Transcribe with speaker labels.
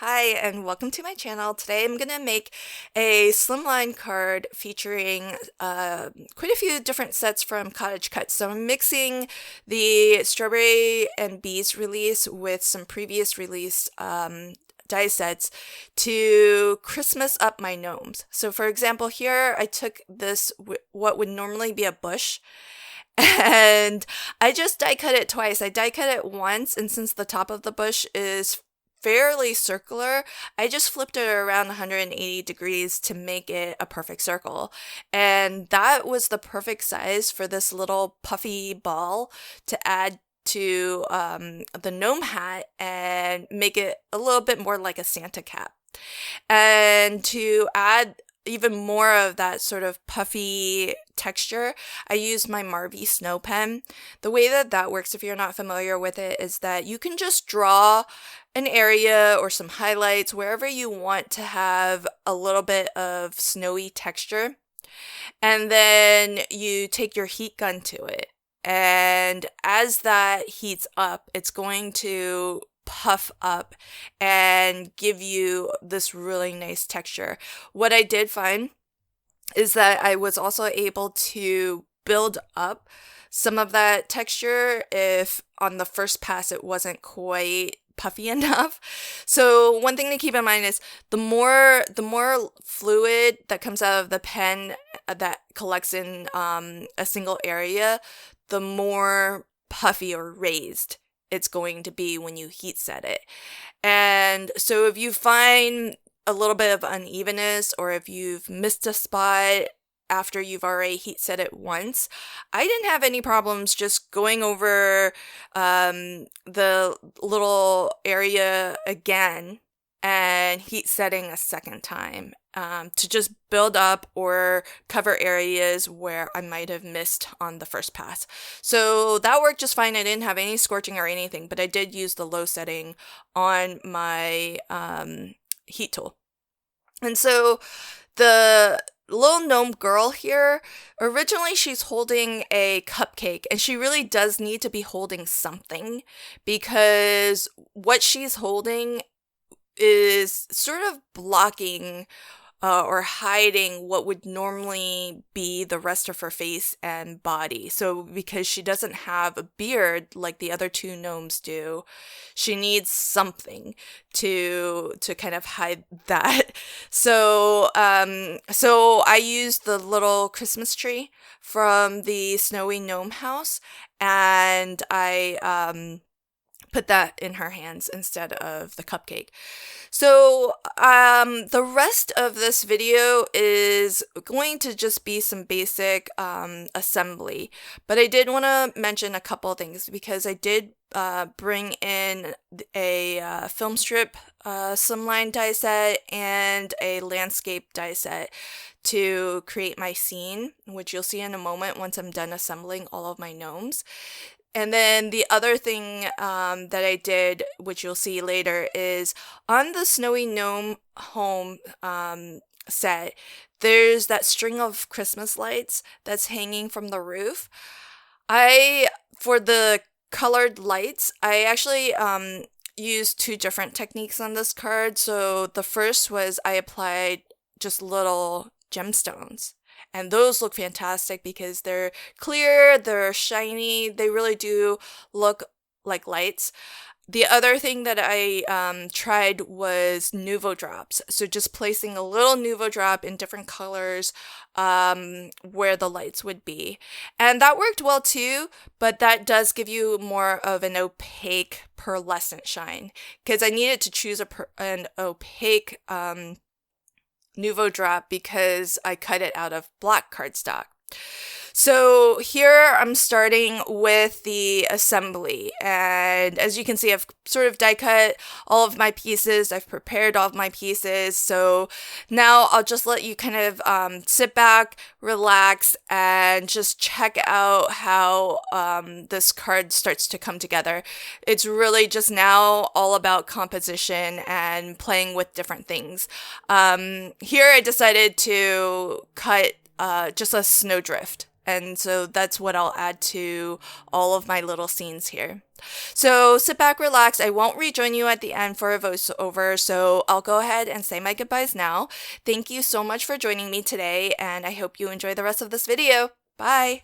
Speaker 1: Hi, and welcome to my channel. Today I'm going to make a slimline card featuring quite a few different sets from CottageCutz. So I'm mixing the Strawberry and Bees release with some previous release die sets to Christmas up my gnomes. So for example, here I took this, what would normally be a bush, and I just die cut it twice. I die cut it once, and since the top of the bush is fairly circular, I just flipped it around 180 degrees to make it a perfect circle. And that was the perfect size for this little puffy ball to add to the gnome hat and make it a little bit more like a Santa cap. And to add even more of that sort of puffy texture, I used my Marvy Snow Pen. The way that works, if you're not familiar with it, is that you can just draw an area or some highlights wherever you want to have a little bit of snowy texture, and then you take your heat gun to it. And as that heats up, it's going to puff up and give you this really nice texture. What I did find is that I was also able to build up some of that texture if on the first pass it wasn't quite puffy enough. So one thing to keep in mind is the more fluid that comes out of the pen that collects in a single area, the more puffy or raised it's going to be when you heat set it. And so if you find a little bit of unevenness, or if you've missed a spot after you've already heat set it once, I didn't have any problems just going over the little area again and heat setting a second time to just build up or cover areas where I might have missed on the first pass. So that worked just fine. I didn't have any scorching or anything, but I did use the low setting on my heat tool. And so the little gnome girl here, originally she's holding a cupcake, and she really does need to be holding something, because what she's holding is sort of blocking or hiding what would normally be the rest of her face and body. So because she doesn't have a beard like the other two gnomes do, she needs something to kind of hide that. So so I used the little Christmas tree from the Snowy Gnome house, and I put that in her hands instead of the cupcake. So the rest of this video is going to just be some basic assembly, but I did want to mention a couple things, because I did bring in a film strip slimline die set and a landscape die set to create my scene, which you'll see in a moment once I'm done assembling all of my gnomes. And then the other thing that I did, which you'll see later, is on the Snowy Gnome home set, there's that string of Christmas lights that's hanging from the roof. For the colored lights, I actually used two different techniques on this card. So the first was I applied just little gemstones. And those look fantastic because they're clear, they're shiny, they really do look like lights. The other thing that I tried was Nuvo drops. So just placing a little Nuvo drop in different colors where the lights would be. And that worked well too, but that does give you more of an opaque pearlescent shine, because I needed to choose an opaque Nuvo drop because I cut it out of black cardstock. So here I'm starting with the assembly, and as you can see, I've sort of die cut all of my pieces. I've prepared all of my pieces. So now I'll just let you kind of sit back, relax, and just check out how this card starts to come together. It's really just now all about composition and playing with different things. Here I decided to cut just a snowdrift. And so that's what I'll add to all of my little scenes here. So sit back, relax. I won't rejoin you at the end for a voiceover, so I'll go ahead and say my goodbyes now. Thank you so much for joining me today, and I hope you enjoy the rest of this video. Bye!